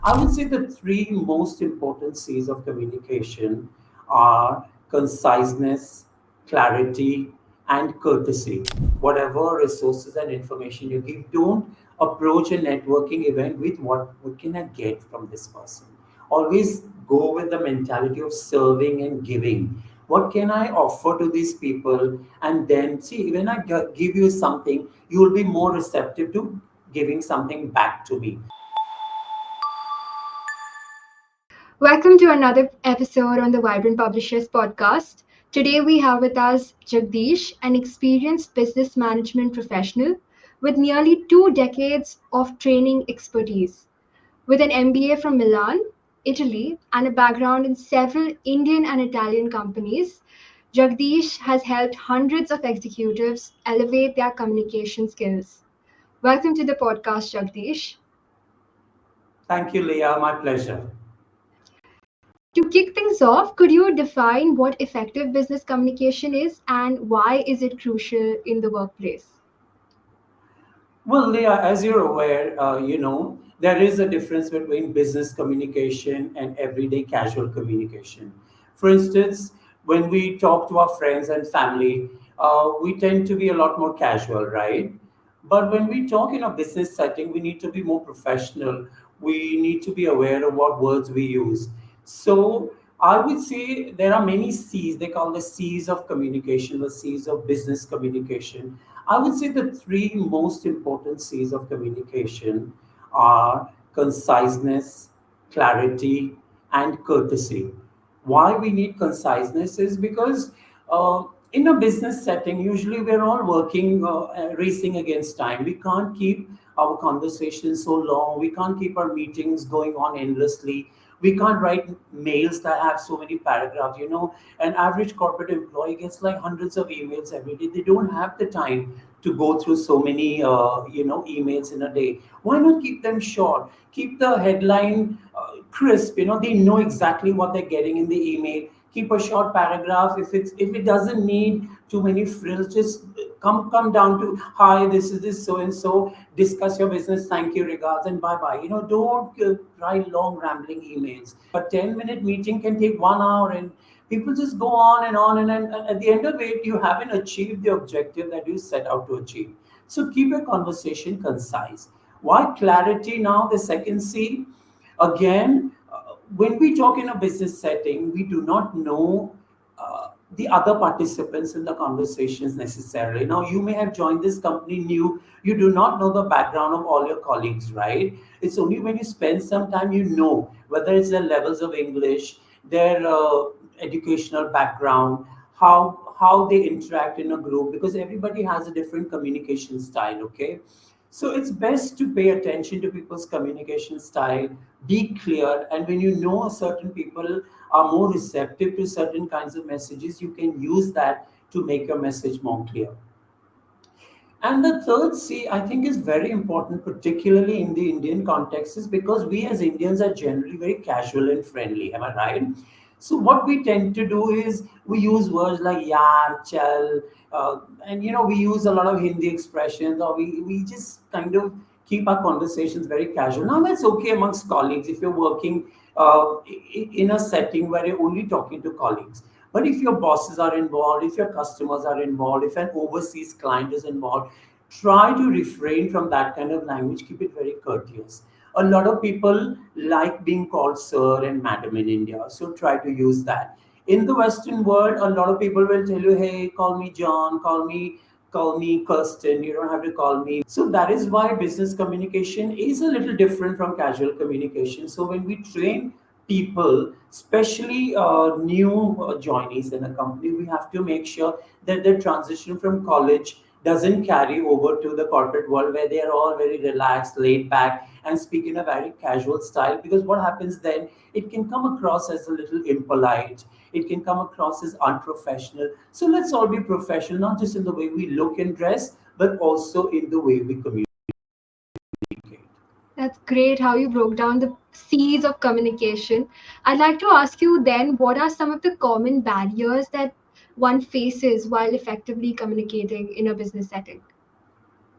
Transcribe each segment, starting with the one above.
I would say the three most important C's of communication are conciseness, clarity, and courtesy. Whatever resources and information you give, don't approach a networking event with what can I get from this person. Always go with the mentality of serving and giving. What can I offer to these people? And then see, when I give you something, you will be more receptive to giving something back to me. Welcome to another episode on the Vibrant Publishers podcast. Today we have with us Jagdish, an experienced business management professional with nearly 2 decades of training expertise. With an MBA from Milan, Italy, and a background in several Indian and Italian companies, Jagdish has helped hundreds of executives elevate their communication skills. Welcome to the podcast, Jagdish. Thank you, Leah. My pleasure. To kick things off, could you define what effective business communication is and why is it crucial in the workplace? Well, Leah, as you're aware, there is a difference between business communication and everyday casual communication. For instance, when we talk to our friends and family, we tend to be a lot more casual, right? But when we talk in a business setting, we need to be more professional. We need to be aware of what words we use. So I would say there are many C's. They call the C's of communication, the C's of business communication. I would say the three most important C's of communication are conciseness, clarity, and courtesy. Why we need conciseness is because in a business setting, usually we're all working, racing against time. We can't keep our conversations so long. We can't keep our meetings going on endlessly. We can't write mails that have so many paragraphs. An average corporate employee gets like hundreds of emails every day. They don't have the time to go through so many, emails in a day. Why not keep them short? Keep the headline crisp. They know exactly what they're getting in the email. Keep a short paragraph. If it doesn't need too many frills, just come down to hi. This so and so. Discuss your business. Thank you, regards, and bye bye. Don't write long rambling emails. A 10-minute meeting can take 1 hour, and people just go on and on, and at the end of it, you haven't achieved the objective that you set out to achieve. So keep your conversation concise. Why clarity now? The second C. Again, when we talk in a business setting, we do not know the other participants in the conversations necessarily. Now, you may have joined this company new, you do not know the background of all your colleagues, right? It's only when you spend some time, whether it's their levels of English, their educational background, how they interact in a group, because everybody has a different communication style, okay? So it's best to pay attention to people's communication style, be clear, and when you know certain people are more receptive to certain kinds of messages, you can use that to make your message more clear. And the third C, I think, is very important, particularly in the Indian context, is because we as Indians are generally very casual and friendly. Am I right? So what we tend to do is we use words like yaar, chal, and we use a lot of Hindi expressions, or we just kind of keep our conversations very casual. Now that's okay amongst colleagues if you're working in a setting where you're only talking to colleagues. But if your bosses are involved, if your customers are involved, if an overseas client is involved, try to refrain from that kind of language. Keep it very courteous. A lot of people like being called sir and madam in India, so try to use that. In the Western world, a lot of people will tell you, "Hey, call me John, call me Kirsten. You don't have to call me." So that is why business communication is a little different from casual communication. So when we train people, especially new joinees in a company, we have to make sure that the transition from college doesn't carry over to the corporate world where they are all very relaxed, laid back, and speak in a very casual style. Because what happens then, it can come across as a little impolite, it can come across as unprofessional. So let's all be professional, not just in the way we look and dress, but also in the way we communicate. That's great how you broke down the C's of communication. I'd like to ask you then, what are some of the common barriers that one faces while effectively communicating in a business setting?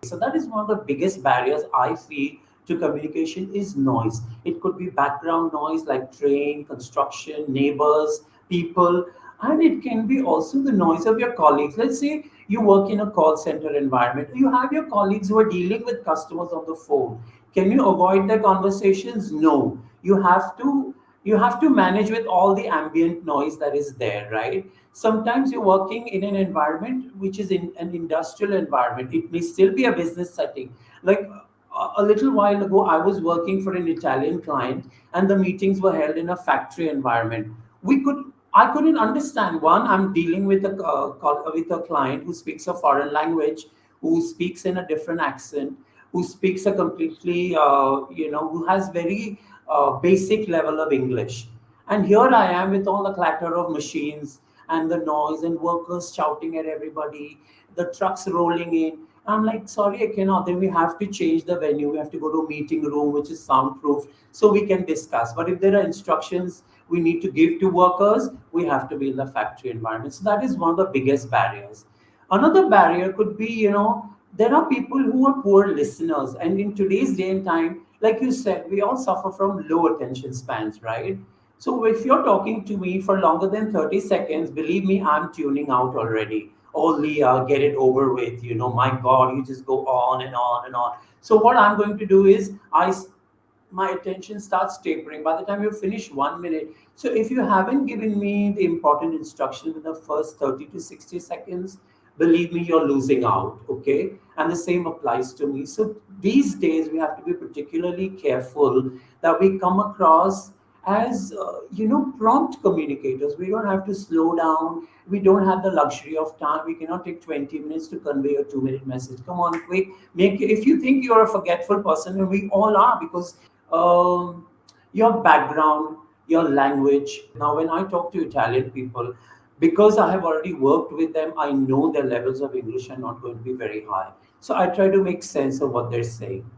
So that is one of the biggest barriers I feel to communication is noise. It could be background noise like train, construction, neighbors, people, and it can be also the noise of your colleagues. Let's say you work in a call center environment. You have your colleagues who are dealing with customers on the phone. Can you avoid their conversations? No. You have to manage with all the ambient noise that is there, right? Sometimes you're working in an environment which is in an industrial environment. It may still be a business setting. Like a little while ago, I was working for an Italian client, and the meetings were held in a factory environment. I couldn't understand. One, I'm dealing with a client who speaks a foreign language, who speaks in a different accent, who speaks a completely, who has very basic level of English. And here I am with all the clatter of machines and the noise and workers shouting at everybody, the trucks rolling in. I'm like, sorry, I cannot. Then we have to change the venue. We have to go to a meeting room, which is soundproof, so we can discuss. But if there are instructions we need to give to workers, we have to be in the factory environment. So that is one of the biggest barriers. Another barrier could be, there are people who are poor listeners. And in today's day and time, like you said, we all suffer from low attention spans, right? So if you're talking to me for longer than 30 seconds, believe me, I'm tuning out already. Oh, Leah, get it over with. My God, you just go on and on and on. So what I'm going to do is my attention starts tapering by the time you finish 1 minute. So if you haven't given me the important instruction in the first 30 to 60 seconds, believe me, you're losing out. Okay. And the same applies to me. So these days we have to be particularly careful that we come across as prompt communicators. We don't have to slow down. We don't have the luxury of time. We cannot take 20 minutes to convey a 2-minute message. Come on, quick. Make If you think you're a forgetful person, and we all are, because um, your background, your language. Now, when I talk to Italian people, because I have already worked with them, I know their levels of English are not going to be very high. So I try to make sense of what they're saying.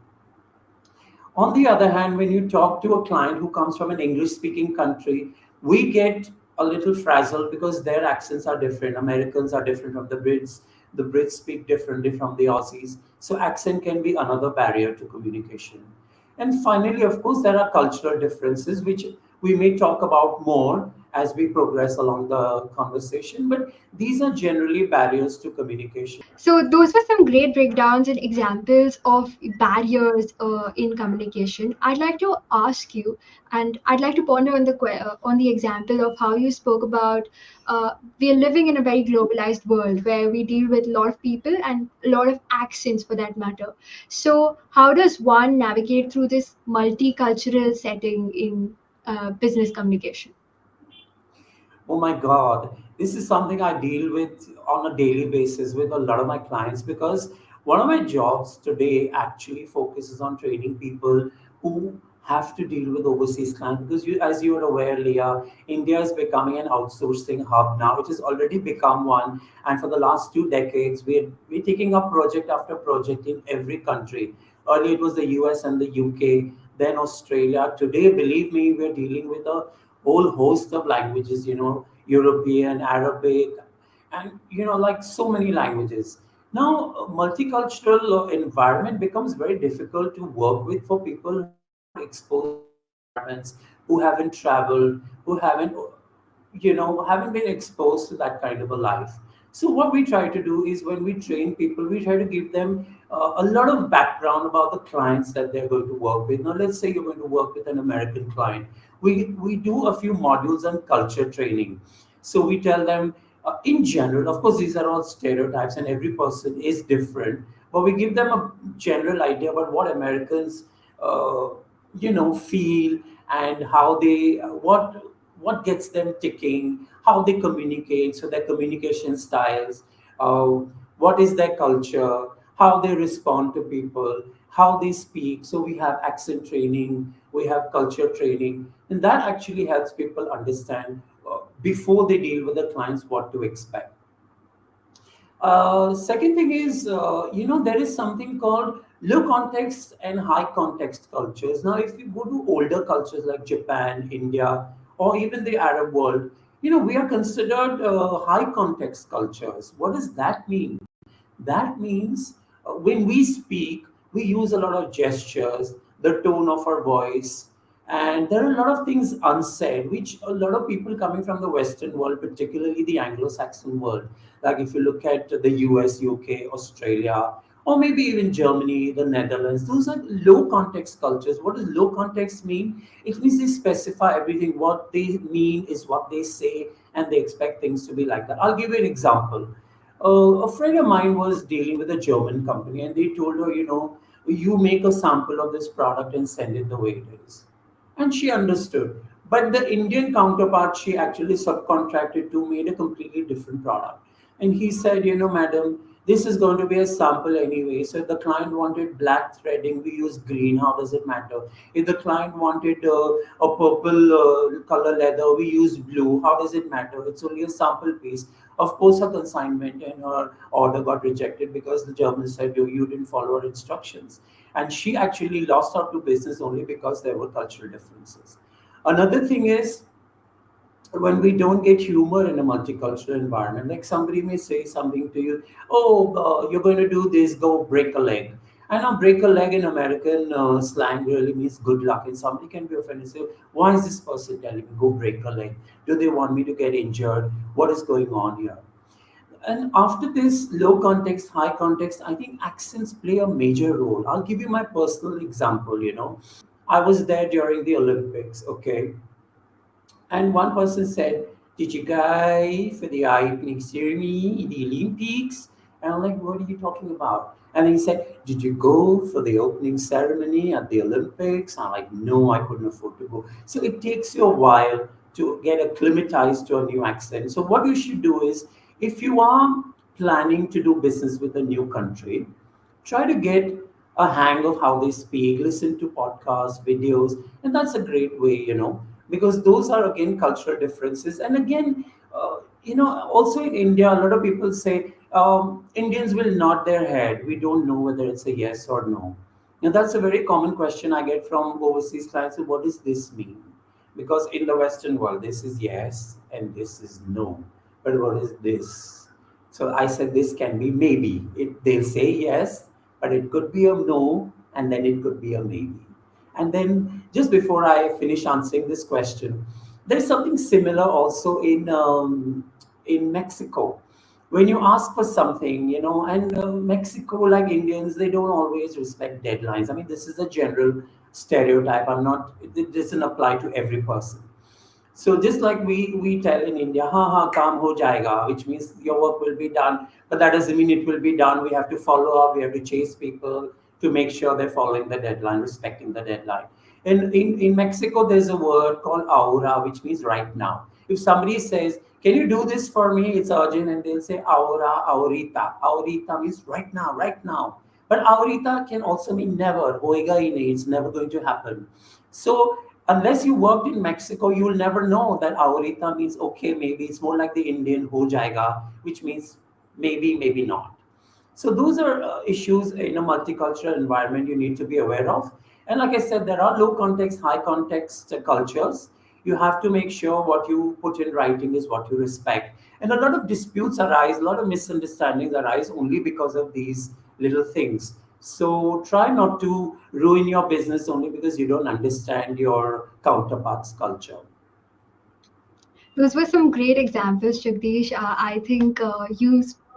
On the other hand, when you talk to a client who comes from an English speaking country, we get a little frazzled because their accents are different. Americans are different from the Brits. The Brits speak differently from the Aussies. So, accent can be another barrier to communication. And finally, of course, there are cultural differences, which we may talk about more as we progress along the conversation. But these are generally barriers to communication. So those were some great breakdowns and examples of barriers in communication. I'd like to ask you, and I'd like to ponder on on the example of how you spoke about we are living in a very globalized world where we deal with a lot of people and a lot of accents for that matter. So how does one navigate through this multicultural setting in business communication? Oh my God, this is something I deal with on a daily basis with a lot of my clients, because one of my jobs today actually focuses on training people who have to deal with overseas clients. Because as you are aware, Leah, India is becoming an outsourcing hub now. It has already become one, and for the last 2 decades, we're taking up project after project in every country. Earlier, it was the US and the UK, then Australia. Today, believe me, we're dealing with a whole host of languages, European, Arabic, and like so many languages. Now, a multicultural environment becomes very difficult to work with for people who are not exposed to these environments, who haven't traveled, who haven't been exposed to that kind of a life. So what we try to do is, when we train people, we try to give them a lot of background about the clients that they're going to work with. Now, let's say you're going to work with an American client. We do a few modules on culture training. So we tell them, in general, of course, these are all stereotypes and every person is different, but we give them a general idea about what Americans, uh, feel, and how they, what gets them ticking, how they communicate, so their communication styles, uh, what is their culture, how they respond to people, how they speak. So we have accent training, we have culture training, and that actually helps people understand before they deal with the clients what to expect. Second thing is, there is something called low context and high context cultures. Now, if you go to older cultures like Japan, India, or even the Arab world, we are considered high context cultures. What does that mean? That means when we speak, we use a lot of gestures. the tone of her voice. And there are a lot of things unsaid, which a lot of people coming from the Western world, particularly the Anglo-Saxon world, like if you look at the US, UK, Australia, or maybe even Germany, the Netherlands, those are low context cultures. What does low context mean? It means they specify everything. What they mean is what they say, and they expect things to be like that. I'll give you an example. A friend of mine was dealing with a German company, and they told her, you make a sample of this product and send it the way it is. And she understood. But the Indian counterpart, she actually subcontracted to made a completely different product. And he said, madam, this is going to be a sample anyway. So if the client wanted black threading, we use green. How does it matter? If the client wanted a purple color leather, we use blue. How does it matter? It's only a sample piece. Of course, her consignment and her order got rejected because the German said you didn't follow our instructions. And she actually lost out to business only because there were cultural differences. Another thing is when we don't get humor in a multicultural environment, like somebody may say something to you, oh, you're going to do this, go break a leg. I know break a leg in American slang really means good luck, and somebody can be offended and say, why is this person telling me go break a leg? Do they want me to get injured? What is going on here? And after this low context, high context, I think accents play a major role. I'll give you my personal example. I was there during the Olympics, okay? And one person said, did you guy for the opening ceremony, the Olympics? And I'm like, what are you talking about? And he said, did you go for the opening ceremony at the Olympics? I'm like, no, I couldn't afford to go. So it takes you a while to get acclimatized to a new accent. So what you should do is, if you are planning to do business with a new country, try to get a hang of how they speak, listen to podcasts, videos, and that's a great way, because those are again cultural differences. And again, also in India, a lot of people say Indians will nod their head. We don't know whether it's a yes or no. Now, that's a very common question I get from overseas clients. So what does this mean? Because in the Western world, this is yes and this is no. But what is this? So I said this can be maybe. They'll say yes, but it could be a no, and then it could be a maybe. And then just before I finish answering this question, there's something similar also in Mexico. When you ask for something, and Mexico, like Indians, they don't always respect deadlines. I mean, this is a general stereotype. I'm not. It doesn't apply to every person. So just like we tell in India, ha kaam ho jayega, which means your work will be done, but that doesn't mean it will be done. We have to follow up. We have to chase people to make sure they're following the deadline, respecting the deadline. In Mexico, there's a word called ahora, which means right now. If somebody says, "Can you do this for me? It's urgent," and they'll say ahora, ahorita. Ahorita means right now, right now. But ahorita can also mean never. Hoega hi nahi, it's never going to happen. So unless you worked in Mexico, you will never know that ahorita means okay, maybe. It's more like the Indian ho jayega, which means maybe, maybe not. So those are issues in a multicultural environment you need to be aware of. And like I said, there are low context, high context cultures. You have to make sure what you put in writing is what you respect. And a lot of disputes arise, a lot of misunderstandings arise only because of these little things. So try not to ruin your business only because you don't understand your counterpart's culture. Those were some great examples, Jagdish. I think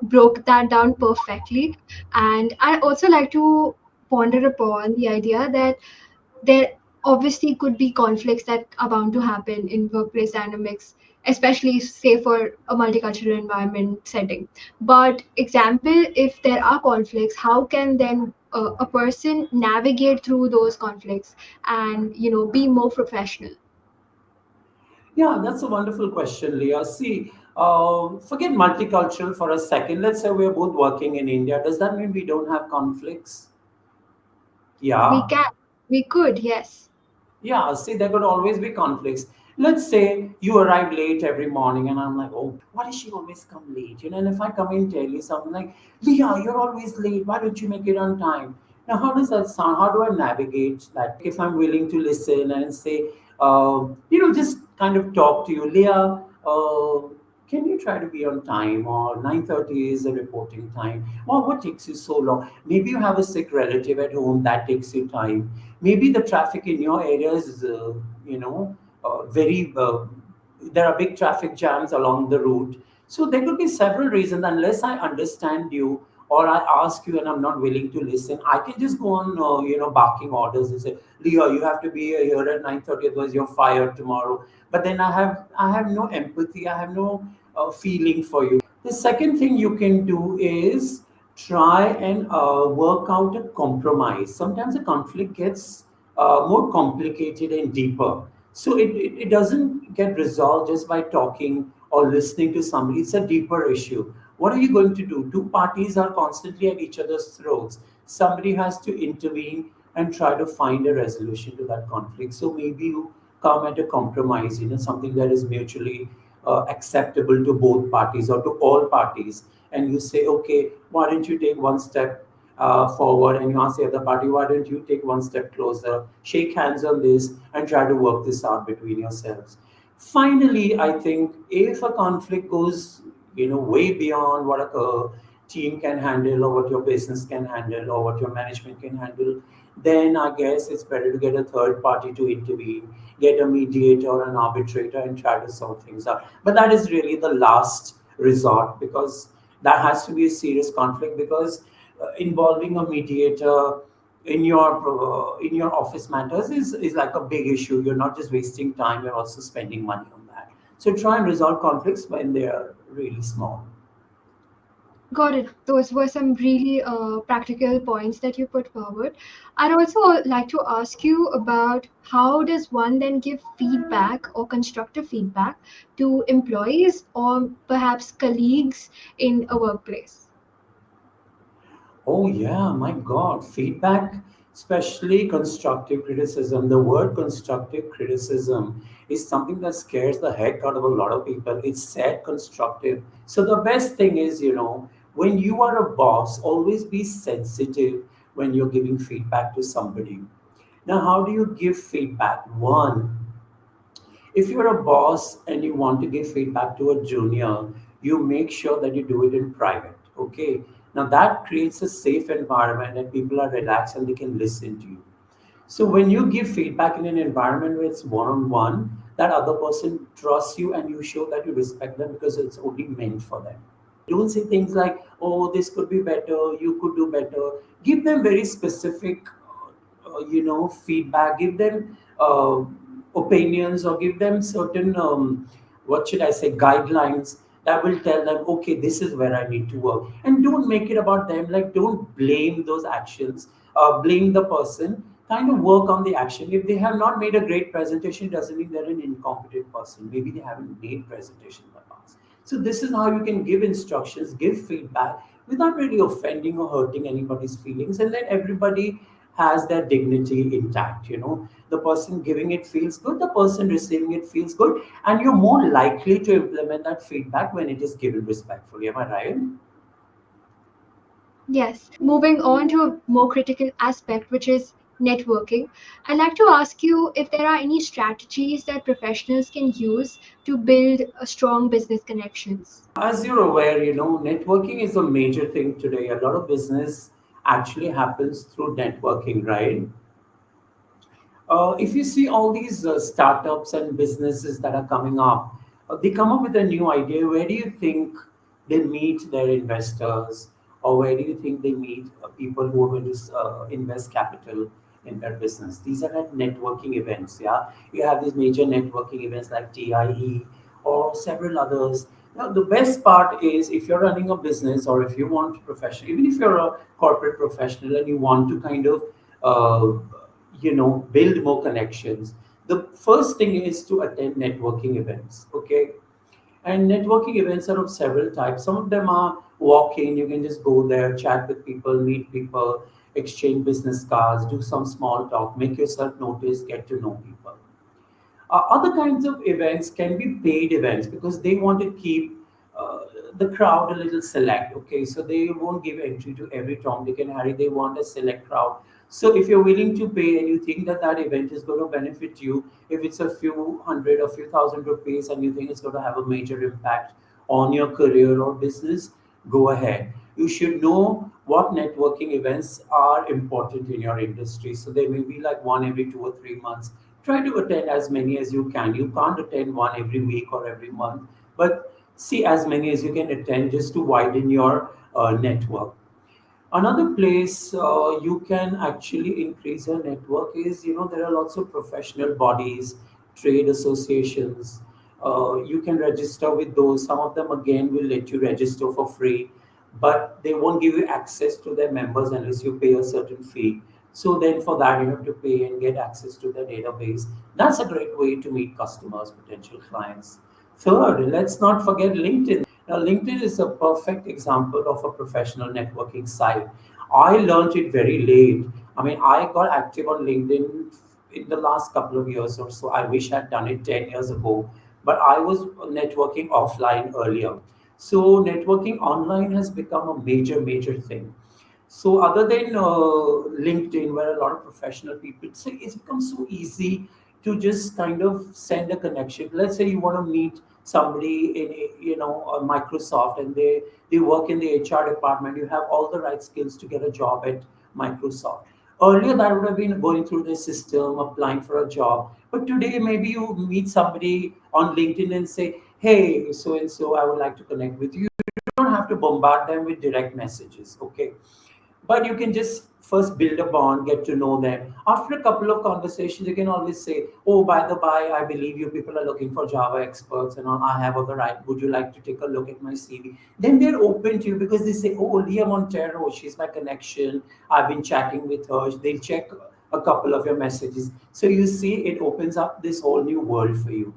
broke that down perfectly. And I also like to ponder upon the idea that there obviously could be conflicts that are bound to happen in workplace dynamics, especially say for a multicultural environment setting. But example, if there are conflicts, how can then a person navigate through those conflicts and be more professional? Yeah, that's a wonderful question, Leah. See, forget multicultural for a second. Let's say we're both working in India. Does that mean we don't have conflicts? We Yeah. can, we could, yes. Yeah, see, there could always be conflicts. Let's say you arrive late every morning, and I'm like, oh, why does she always come late? And if I come and tell you something like, Leah, you're always late. Why don't you make it on time? Now, how does that sound? How do I navigate that? If I'm willing to listen and say, just kind of talk to you, Leah, can you try to be on time, or 9:30 is the reporting time? Or what takes you so long? Maybe you have a sick relative at home, that takes you time. Maybe the traffic in your area is very there are big traffic jams along the route. So there could be several reasons. Unless I understand you or I ask you and I'm not willing to listen, I can just go on barking orders and say, Leo, you have to be here at 9:30, otherwise you're fired tomorrow. But then I have no empathy, I have no feeling for you. The second thing you can do is try and work out a compromise. Sometimes a conflict gets more complicated and deeper. So it doesn't get resolved just by talking or listening to somebody. It's a deeper issue. What are you going to do? Two parties are constantly at each other's throats. Somebody has to intervene and try to find a resolution to that conflict. So maybe you come at a compromise, something that is mutually acceptable to both parties or to all parties. And you say, okay, why don't you take one step forward, and you ask the other party, why don't you take one step closer, shake hands on this, and try to work this out between yourselves. Finally, I think if a conflict goes, way beyond what a team can handle, or what your business can handle, or what your management can handle, then I guess it's better to get a third party to intervene, get a mediator or an arbitrator, and try to sort things out. But that is really the last resort, because that has to be a serious conflict, because involving a mediator in your office matters is like a big issue. You're not just wasting time, you're also spending money on that. So try and resolve conflicts when they are really small. Got it. Those were some really practical points that you put forward. I'd also like to ask you about how does one then give feedback or constructive feedback to employees or perhaps colleagues in a workplace? Oh, yeah, my God. Feedback, especially constructive criticism. The word constructive criticism is something that scares the heck out of a lot of people. It's said constructive. So, the best thing is, when you are a boss, always be sensitive when you're giving feedback to somebody. Now, how do you give feedback? One, if you're a boss and you want to give feedback to a junior, you make sure that you do it in private. Okay. Now that creates a safe environment and people are relaxed and they can listen to you. So when you give feedback in an environment where it's one on one, that other person trusts you and you show that you respect them because it's only meant for them. Don't say things like, oh, this could be better, you could do better. Give them very specific feedback, give them opinions, or give them certain what should I say, guidelines that will tell them, okay, this is where I need to work. And don't make it about them. Like, don't blame those actions, blame the person. Kind of work on the action. If they have not made a great presentation, doesn't mean they're an incompetent person. Maybe they haven't made presentation in the past. So this is how you can give instructions, give feedback without really offending or hurting anybody's feelings, and then everybody has their dignity intact. The person giving it feels good, the person receiving it feels good, and you're more likely to implement that feedback when it is given respectfully. Am I right? Yes. Moving on to a more critical aspect, which is networking, I'd like to ask you if there are any strategies that professionals can use to build a strong business connections. As you're aware, networking is a major thing today. A lot of business actually happens through networking, right? If you see all these startups and businesses that are coming up, they come up with a new idea. Where do you think they meet their investors, or where do you think they meet people who are going to invest capital in their business? These are at networking events. Yeah, you have these major networking events like TIE or several others. Now, the best part is, if you're running a business, or if you want to professional, even if you're a corporate professional and you want to kind of uh, build more connections, the first thing is to attend networking events. Okay. And networking events are of several types. Some of them are walk-in. You can just go there, chat with people, meet people, exchange business cards, do some small talk, make yourself noticed, get to know people. Other kinds of events can be paid events, because they want to keep uh, the crowd a little select. Okay, so they won't give entry to every Tom, Dick, and Harry. They want a select crowd. So if you're willing to pay and you think that that event is going to benefit you, if it's a few hundred or few thousand rupees, and you think it's going to have a major impact on your career or business, go ahead. You should know what networking events are important in your industry. So there may be like one every 2 or 3 months. Try to attend as many as you can. You can't attend one every week or every month, but see as many as you can attend just to widen your network. Another place you can actually increase your network is, there are lots of professional bodies, trade associations. You can register with those. Some of them, again, will let you register for free, but they won't give you access to their members unless you pay a certain fee. So then for that, you have to pay and get access to their database. That's a great way to meet customers, potential clients. Third, let's not forget LinkedIn. Now, LinkedIn is a perfect example of a professional networking site. I learned it very late. I mean, I got active on LinkedIn in the last couple of years or so. I wish I'd done it 10 years ago, but I was networking offline earlier. So, networking online has become a major, major thing. So other than LinkedIn, where a lot of professional people, it's become so easy to just kind of send a connection. Let's say you want to meet somebody in Microsoft, and they work in the HR department. You have all the right skills to get a job at Microsoft. Earlier, that would have been going through the system, applying for a job. But today, maybe you meet somebody on LinkedIn and say, "Hey, so and so, I would like to connect with you." You don't have to bombard them with direct messages. Okay, but you can just first build a bond, get to know them. After a couple of conversations, you can always say, "Oh, by the by, I believe you people are looking for Java experts, and I have all the right. Would you like to take a look at my CV?" Then they're open to you because they say, "Oh, Leah Montero, she's my connection. I've been chatting with her." They'll check a couple of your messages. So you see, it opens up this whole new world for you.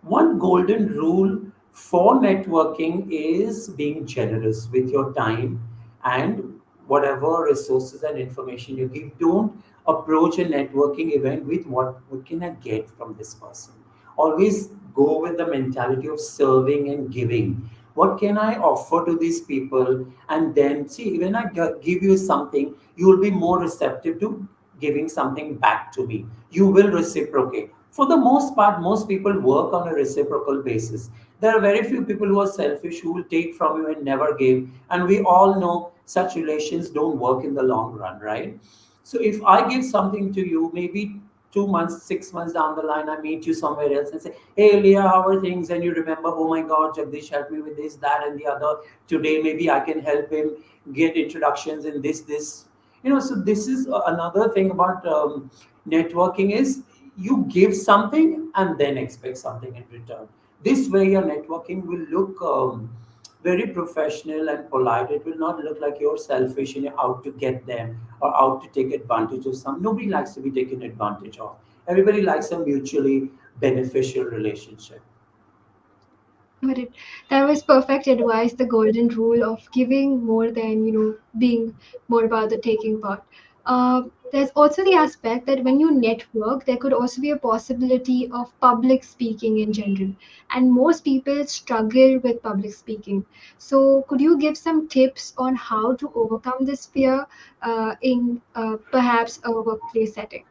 One golden rule for networking is being generous with your time and whatever resources and information you give. Don't approach a networking event with what can I get from this person. Always go with the mentality of serving and giving. What can I offer to these people? And then see, when I give you something, you will be more receptive to giving something back to me. You will reciprocate. For the most part, most people work on a reciprocal basis. There are very few people who are selfish, who will take from you and never give. And we all know such relations don't work in the long run, right? So if I give something to you, maybe 2 months, 6 months down the line, I meet you somewhere else and say, "Hey, Leah, how are things?" And you remember, "Oh my God, Jagdish helped me with this, that, and the other. Today, maybe I can help him get introductions in this." So this is another thing about networking is you give something and then expect something in return. This way, your networking will look very professional and polite. It will not look like you're selfish and you're out to get them or out to take advantage of some. Nobody likes to be taken advantage of. Everybody likes a mutually beneficial relationship. Got it. That was perfect advice, the golden rule of giving more than, being more about the taking part. There's also the aspect that when you network, there could also be a possibility of public speaking in general. And most people struggle with public speaking. So, could you give some tips on how to overcome this fear in perhaps a workplace setting?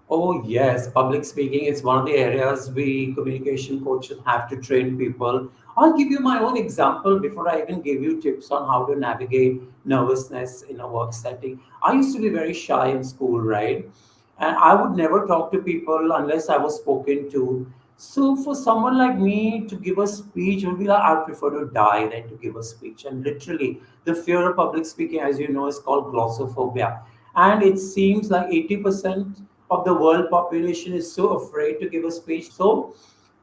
Oh, yes, public speaking is one of the areas we communication coaches have to train people. I'll give you my own example before I even give you tips on how to navigate nervousness in a work setting. I used to be very shy in school, right? And I would never talk to people unless I was spoken to. So, for someone like me to give a speech would be like, I prefer to die than to give a speech. And literally, the fear of public speaking, as you know, is called glossophobia. And it seems like 80% of the world population is so afraid to give a speech. So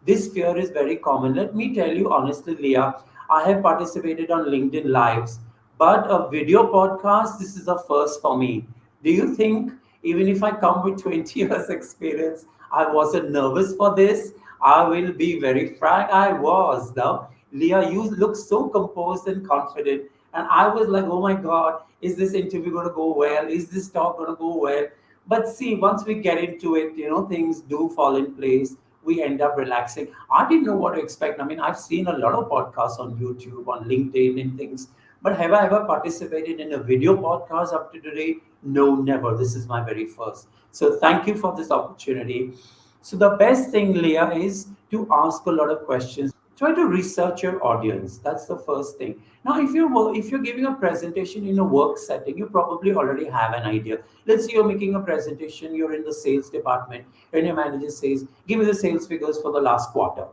this fear is very common. Let me tell you honestly, Leah, I have participated on LinkedIn Lives, but a video podcast, this is a first for me. Do you think even if I come with 20 years experience, I wasn't nervous for this? I will be very frank, I was. Now, Leah, you look so composed and confident. And I was like, oh my God, is this interview going to go well? Is this talk going to go well? But see, once we get into it, things do fall in place. We end up relaxing. I didn't know what to expect. I mean, I've seen a lot of podcasts on YouTube, on LinkedIn, and things. But have I ever participated in a video podcast up to today? No, never. This is my very first. So thank you for this opportunity. So the best thing, Leah, is to ask a lot of questions. Try to research your audience. That's the first thing. Now, if you're giving a presentation in a work setting, you probably already have an idea. Let's say you're making a presentation. You're in the sales department, and your manager says, "Give me the sales figures for the last quarter."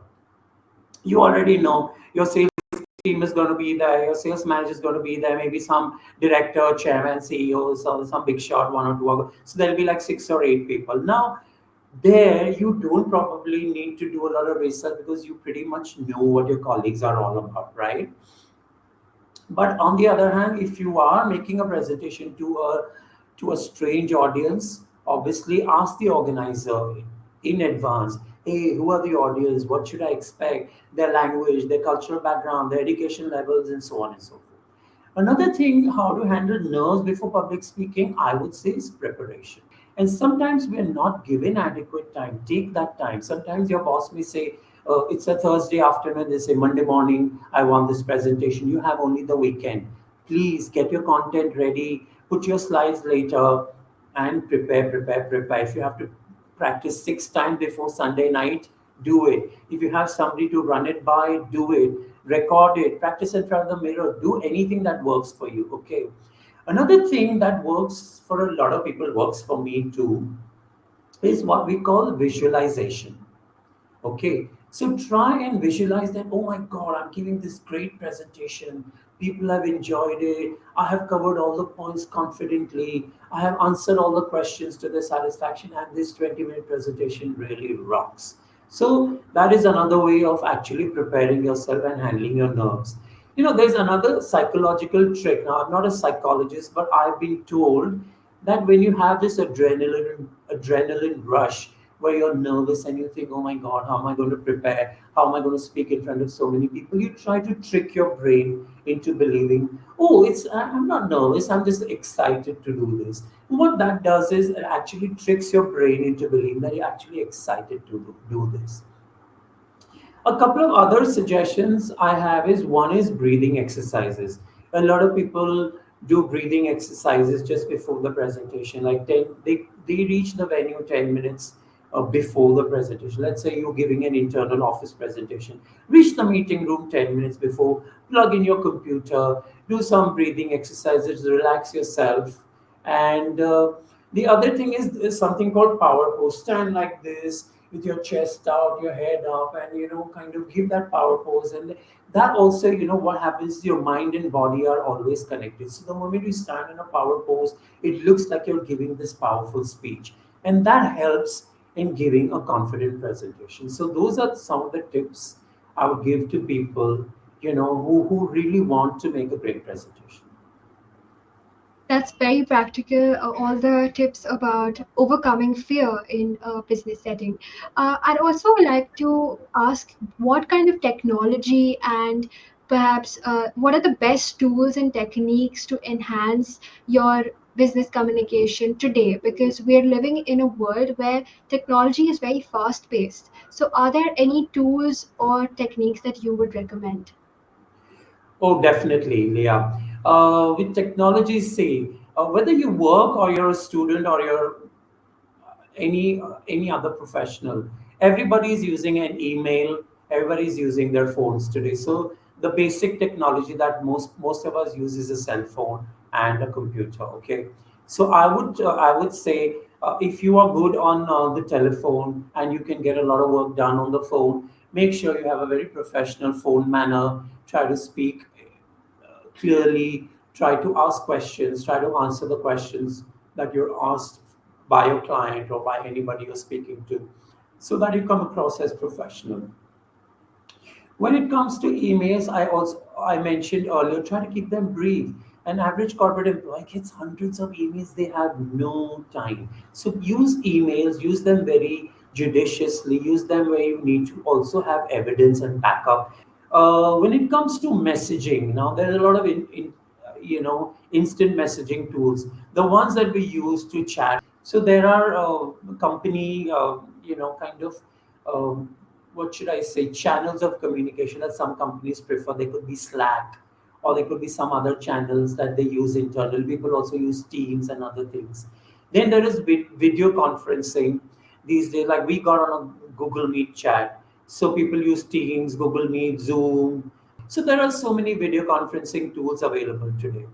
You already know your sales team is going to be there, your sales manager is going to be there, maybe some director, chairman, CEOs, or some big shot, one or two. So there'll be like 6 or 8 people. Now, there you don't probably need to do a lot of research because you pretty much know what your colleagues are all about, right? But on the other hand, if you are making a presentation to a strange audience, obviously ask the organizer in advance, hey, who are the audience? What should I expect? Their language, their cultural background, their education levels, and so on and so forth. Another thing, how to handle nerves before public speaking, I would say, is preparation. And sometimes we are not given adequate time. Take that time. Sometimes your boss may say, it's a Thursday afternoon, they say, Monday morning, I want this presentation. You have only the weekend. Please get your content ready, put your slides later, and prepare. If you have to practice 6 times before Sunday night, do it. If you have somebody to run it by, do it. Record it, practice in front of the mirror, do anything that works for you. Okay. Another thing that works for a lot of people, works for me too, is what we call visualization. Okay, so try and visualize that. Oh my God, I'm giving this great presentation. People have enjoyed it. I have covered all the points confidently. I have answered all the questions to their satisfaction, and this 20-minute presentation really rocks. So, that is another way of actually preparing yourself and handling your nerves. There's another psychological trick. Now, I'm not a psychologist, but I've been told that when you have this adrenaline rush, where you're nervous and you think, oh my God, how am I going to prepare? How am I going to speak in front of so many people? You try to trick your brain into believing, oh, I'm not nervous, I'm just excited to do this. What that does is it actually tricks your brain into believing that you're actually excited to do this. A couple of other suggestions I have is, one is breathing exercises. A lot of people do breathing exercises just before the presentation. Like they reach the venue 10 minutes before the presentation. Let's say you're giving an internal office presentation. Reach the meeting room 10 minutes before, plug in your computer, do some breathing exercises, relax yourself. And the other thing is something called power pose. Stand like this with your chest out, your head up, and kind of give that power pose. And that also, what happens, your mind and body are always connected. So the moment you stand in a power pose, it looks like you're giving this powerful speech. And that helps in giving a confident presentation. So those are some of the tips I would give to people, who really want to make a great presentation. That's very practical. All the tips about overcoming fear in a business setting. I'd also like to ask what kind of technology and perhaps what are the best tools and techniques to enhance your business communication today? Because we're living in a world where technology is very fast paced. So, are there any tools or techniques that you would recommend? Oh, definitely, Leah. With technology, say, whether you work or you're a student or you're any other professional, everybody is using an email. Everybody is using their phones today. So the basic technology that most of us use is a cell phone and a computer. Okay, so I would say, if you are good on the telephone and you can get a lot of work done on the phone, make sure you have a very professional phone manner. Try to speak clearly, try to ask questions, try to answer the questions that you're asked by your client or by anybody you're speaking to, so that you come across as professional. When it comes to emails, I mentioned earlier, try to keep them brief. An average corporate employee gets hundreds of emails, they have no time. So use emails, use them very judiciously, use them where you need to also have evidence and backup. When it comes to messaging, now there's a lot of instant messaging tools. The ones that we use to chat. So there are company, kind of what should I say, channels of communication that some companies prefer. They could be Slack, or they could be some other channels that they use internally. People also use Teams and other things. Then there is video conferencing. these days, like we got on a Google Meet chat. So people use Teams, Google Meet, Zoom. So there are so many video conferencing tools available today.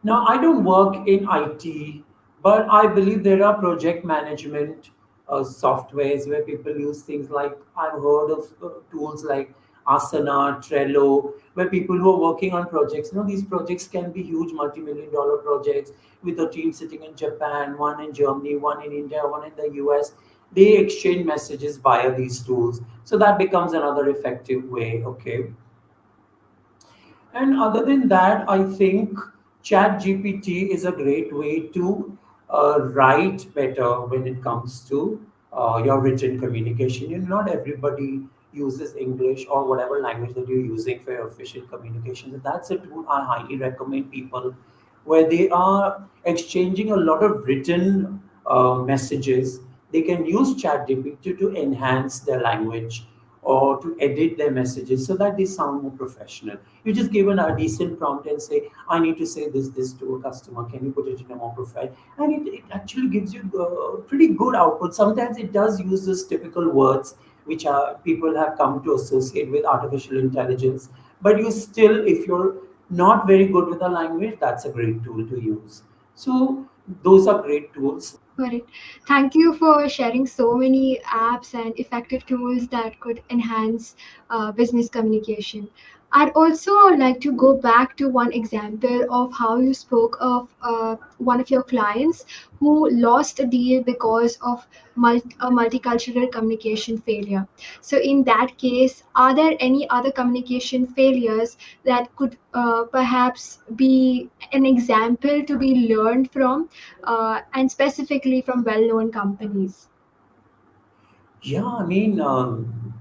Now, I don't work in IT, but I believe there are project management softwares where people use things like I've heard of tools like Asana, Trello, where people who are working on projects, these projects can be huge multi-million dollar projects with a team sitting in Japan, one in Germany, one in India, one in the US. They exchange messages via these tools. So that becomes another effective way, okay? And other than that, I think Chat GPT is a great way to write better when it comes to your written communication. Not everybody uses English or whatever language that you're using for your official communication. So that's a tool I highly recommend people where they are exchanging a lot of written messages. They can use ChatGPT to enhance their language or to edit their messages so that they sound more professional. You just give a decent prompt and say, I need to say this to a customer. Can you put it in a more profile? And it actually gives you pretty good output. Sometimes it does use those typical words which are people have come to associate with artificial intelligence. But you still, if you're not very good with the language, that's a great tool to use. So those are great tools. Correct. Thank you for sharing so many apps and effective tools that could enhance business communication. I'd also like to go back to one example of how you spoke of one of your clients who lost a deal because of a multicultural communication failure. So, in that case, are there any other communication failures that could perhaps be an example to be learned from? And specifically from well-known companies. Yeah, I mean,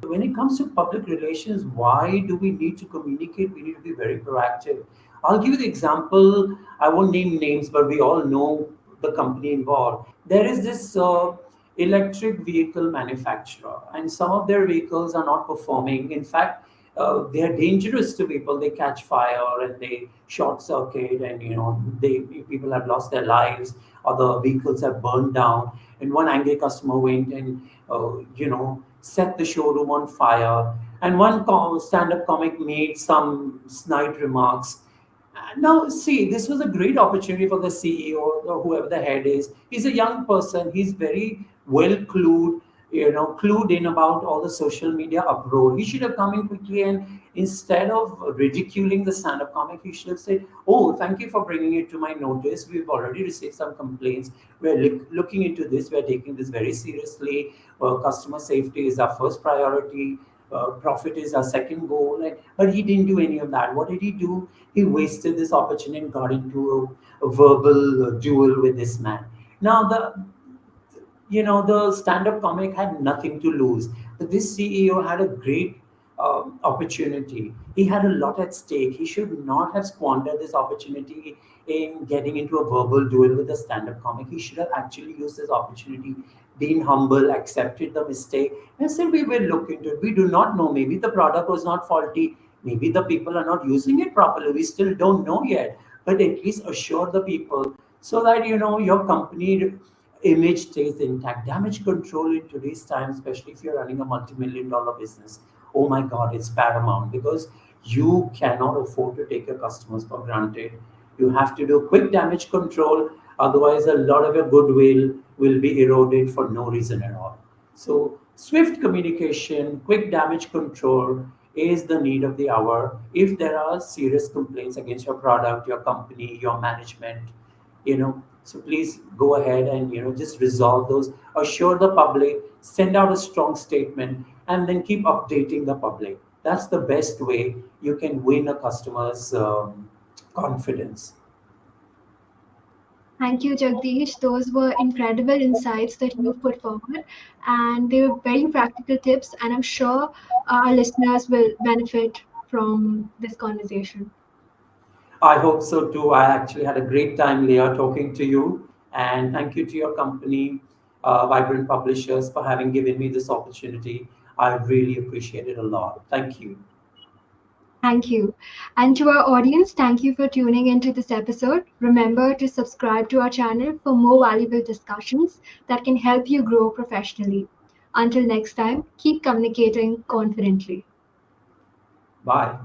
when it comes to public relations, why do we need to communicate? We need to be very proactive. I'll give you the example. I won't name names, but we all know the company involved. There is this electric vehicle manufacturer, and some of their vehicles are not performing. In fact, they are dangerous to people. They catch fire and they short circuit, and they people have lost their lives, or the vehicles have burned down. And one angry customer went and set the showroom on fire. And one stand-up comic made some snide remarks. Now, see, this was a great opportunity for the CEO or whoever the head is. He's a young person. He's very well clued in about all the social media uproar. He should have come in quickly and instead of ridiculing the stand-up comic, he should have said, "Oh, thank you for bringing it to my notice. We've already received some complaints. We're looking into this. We're taking this very seriously. Customer safety is our first priority. Profit is our second goal." But he didn't do any of that. What did he do? He wasted this opportunity and got into a verbal duel with this man. Now, the stand-up comic had nothing to lose, but this CEO had a great opportunity. He had a lot at stake. He should not have squandered this opportunity in getting into a verbal duel with a stand-up comic. He should have actually used this opportunity, been humble, accepted the mistake, and said, "We will look into it. We do not know. Maybe the product was not faulty. Maybe the people are not using it properly. We still don't know yet. But at least assure the people so that your company image stays intact. Damage control in today's time, especially if you're running a multi-million dollar business, oh my God, it's paramount because you cannot afford to take your customers for granted. You have to do quick damage control, otherwise, a lot of your goodwill will be eroded for no reason at all. So, swift communication, quick damage control is the need of the hour. If there are serious complaints against your product, your company, your management, so please go ahead and just resolve those, assure the public, send out a strong statement, and then keep updating the public. That's the best way you can win a customer's confidence. Thank you, Jagdish. Those were incredible insights that you've put forward, and they were very practical tips, and I'm sure our listeners will benefit from this conversation. I hope so too. I actually had a great time, Leah, talking to you. And thank you to your company, Vibrant Publishers, for having given me this opportunity. I really appreciate it a lot. Thank you. Thank you. And to our audience, thank you for tuning into this episode. Remember to subscribe to our channel for more valuable discussions that can help you grow professionally. Until next time, keep communicating confidently. Bye.